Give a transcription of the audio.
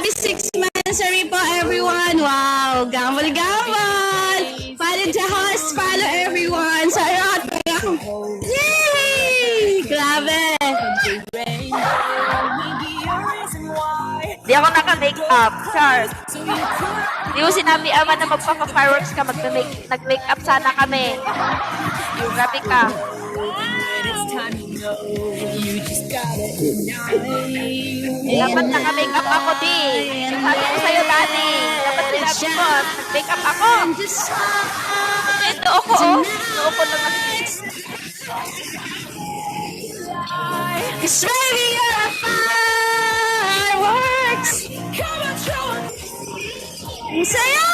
happy 6 months po everyone. Wow, gambol. Follow the host, follow everyone. Sarap. Yay! Grabe. Di ako naka-makeup, Charles. Di mo sinabi, Ama, na magpapa-fireworks ka, nag-makeup sana kami. Grabe ka. Dapat naka-makeup ako, di. Sabi ko sa'yo, Dani. Dapat sinabi ko, nag-makeup ako. Ito ako, oh. Naupo lang ako. It's baby, you're a fireworks. Saya!